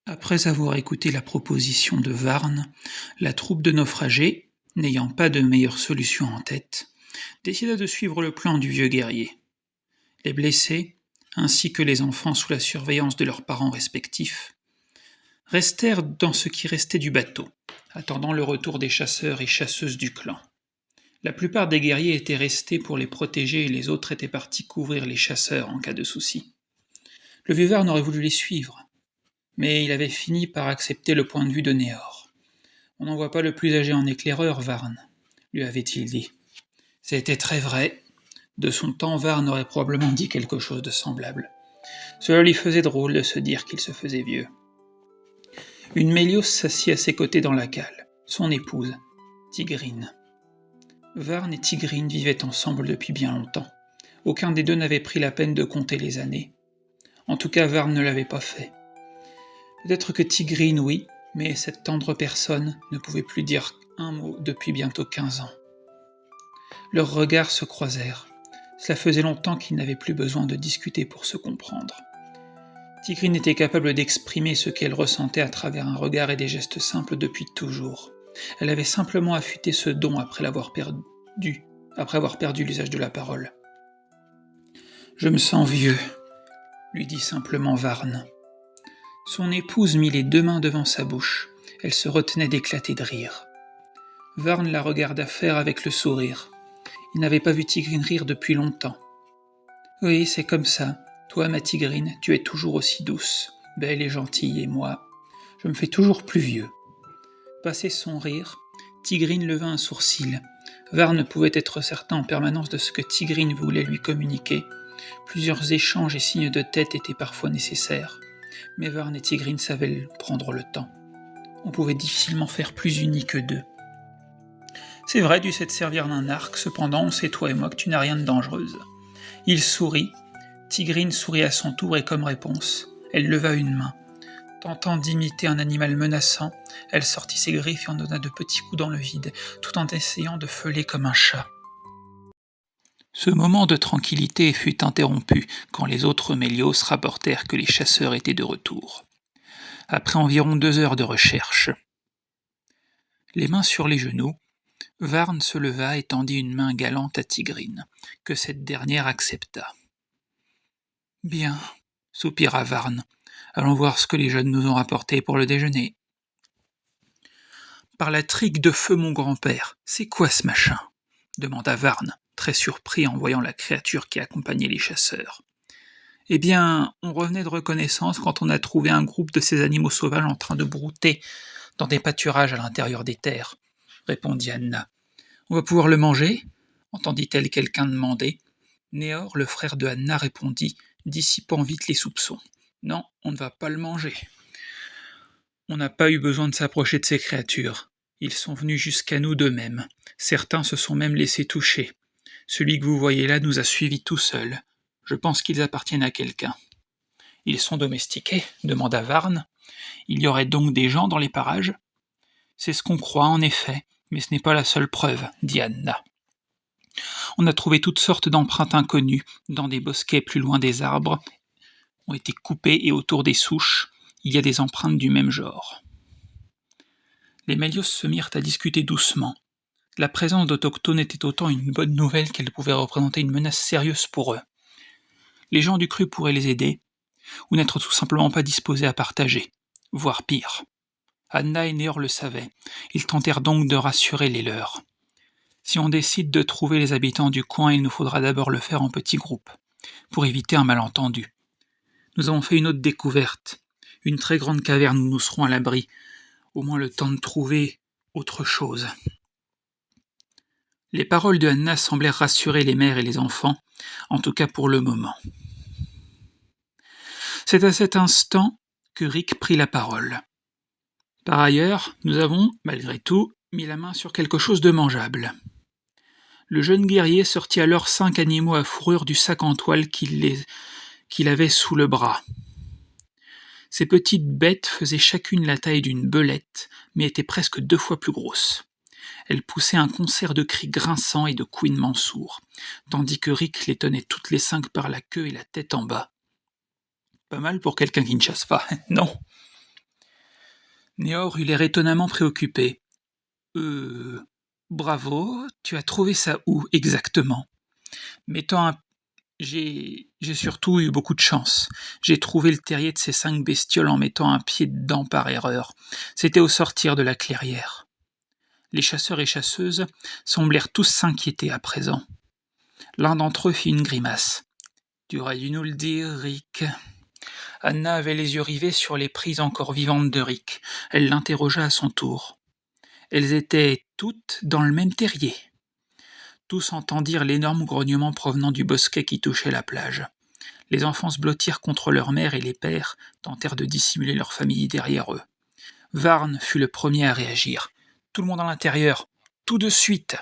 Après avoir écouté la proposition de Varn, la troupe de naufragés, n'ayant pas de meilleure solution en tête, décida de suivre le plan du vieux guerrier. Les blessés, ainsi que les enfants sous la surveillance de leurs parents respectifs, restèrent dans ce qui restait du bateau, attendant le retour des chasseurs et chasseuses du clan. La plupart des guerriers étaient restés pour les protéger et les autres étaient partis couvrir les chasseurs en cas de souci. Le vieux Varn aurait voulu les suivre, mais il avait fini par accepter le point de vue de Néor. On n'envoie pas le plus âgé en éclaireur, Varn, lui avait-il dit. C'était très vrai. De son temps, Varn aurait probablement dit quelque chose de semblable. Cela lui faisait drôle de se dire qu'il se faisait vieux. Une Mélios s'assit à ses côtés dans la cale, son épouse, Tigrine. Varn et Tigrine vivaient ensemble depuis bien longtemps. Aucun des deux n'avait pris la peine de compter les années. En tout cas, Varn ne l'avait pas fait. Peut-être que Tigrine, oui, mais cette tendre personne ne pouvait plus dire un mot depuis bientôt 15 ans. Leurs regards se croisèrent. Cela faisait longtemps qu'ils n'avaient plus besoin de discuter pour se comprendre. Tigrine était capable d'exprimer ce qu'elle ressentait à travers un regard et des gestes simples depuis toujours. Elle avait simplement affûté ce don après avoir perdu l'usage de la parole. « Je me sens vieux », lui dit simplement Varn. Son épouse mit les deux mains devant sa bouche. Elle se retenait d'éclater de rire. Varn la regarda faire avec le sourire. Il n'avait pas vu Tigrine rire depuis longtemps. « Oui, c'est comme ça. Toi, ma Tigrine, tu es toujours aussi douce, belle et gentille, et moi, je me fais toujours plus vieux. » Passé son rire, Tigrine leva un sourcil. Varn pouvait être certain en permanence de ce que Tigrine voulait lui communiquer. Plusieurs échanges et signes de tête étaient parfois nécessaires, mais Varn et Tigrine savaient prendre le temps. On pouvait difficilement faire plus unis que deux. C'est vrai, tu sais te servir d'un arc, cependant, on sait toi et moi que tu n'as rien de dangereuse. Il sourit. Tigrine sourit à son tour et comme réponse, elle leva une main. Tentant d'imiter un animal menaçant, elle sortit ses griffes et en donna de petits coups dans le vide, tout en essayant de feuler comme un chat. Ce moment de tranquillité fut interrompu quand les autres Mélios rapportèrent que les chasseurs étaient de retour. Après environ 2 heures de recherche. Les mains sur les genoux, Varn se leva et tendit une main galante à Tigrine, que cette dernière accepta. « Bien, » soupira Varn, « allons voir ce que les jeunes nous ont rapporté pour le déjeuner. » « Par la trique de feu mon grand-père, c'est quoi ce machin ?» demanda Varn, très surpris en voyant la créature qui accompagnait les chasseurs. « Eh bien, on revenait de reconnaissance quand on a trouvé un groupe de ces animaux sauvages en train de brouter dans des pâturages à l'intérieur des terres, » répondit Anna. « On va pouvoir le manger ?» entendit-elle quelqu'un demander. Néor, le frère de Anna, répondit, dissipant vite les soupçons. « Non, on ne va pas le manger. » On n'a pas eu besoin de s'approcher de ces créatures. Ils sont venus jusqu'à nous d'eux-mêmes. Certains se sont même laissés toucher. Celui que vous voyez là nous a suivis tout seul. Je pense qu'ils appartiennent à quelqu'un. « Ils sont domestiqués ?» demanda Varn. « Il y aurait donc des gens dans les parages ?» C'est ce qu'on croit en effet, mais ce n'est pas la seule preuve, dit Anna. On a trouvé toutes sortes d'empreintes inconnues, dans des bosquets plus loin des arbres, ont été coupées et autour des souches, il y a des empreintes du même genre. Les Mélios se mirent à discuter doucement. La présence d'Autochtones était autant une bonne nouvelle qu'elle pouvait représenter une menace sérieuse pour eux. Les gens du cru pourraient les aider, ou n'être tout simplement pas disposés à partager, voire pire. Anna et Néor le savaient, ils tentèrent donc de rassurer les leurs. Si on décide de trouver les habitants du coin, il nous faudra d'abord le faire en petits groupes, pour éviter un malentendu. Nous avons fait une autre découverte, une très grande caverne où nous serons à l'abri, au moins le temps de trouver autre chose. Les paroles de Anna semblèrent rassurer les mères et les enfants, en tout cas pour le moment. C'est à cet instant que Rick prit la parole. Par ailleurs, nous avons, malgré tout, mis la main sur quelque chose de mangeable. Le jeune guerrier sortit alors 5 animaux à fourrure du sac en toile qu'il avait sous le bras. Ces petites bêtes faisaient chacune la taille d'une belette, mais étaient presque 2 fois plus grosses. Elles poussaient un concert de cris grinçants et de couinements sourds, tandis que Rick les tenait toutes les 5 par la queue et la tête en bas. Pas mal pour quelqu'un qui ne chasse pas, non ? Néor eut l'air étonnamment préoccupé. Bravo, tu as trouvé ça où, exactement? Mettant un j'ai surtout eu beaucoup de chance. J'ai trouvé le terrier de ces 5 bestioles en mettant un pied dedans par erreur. C'était au sortir de la clairière. Les chasseurs et chasseuses semblèrent tous s'inquiéter à présent. L'un d'entre eux fit une grimace. Tu aurais dû nous le dire, Rick. Anna avait les yeux rivés sur les prises encore vivantes de Rick. Elle l'interrogea à son tour. Elles étaient toutes dans le même terrier. Tous entendirent l'énorme grognement provenant du bosquet qui touchait la plage. Les enfants se blottirent contre leur mère et les pères tentèrent de dissimuler leur famille derrière eux. Varn fut le premier à réagir. Tout le monde à l'intérieur, tout de suite.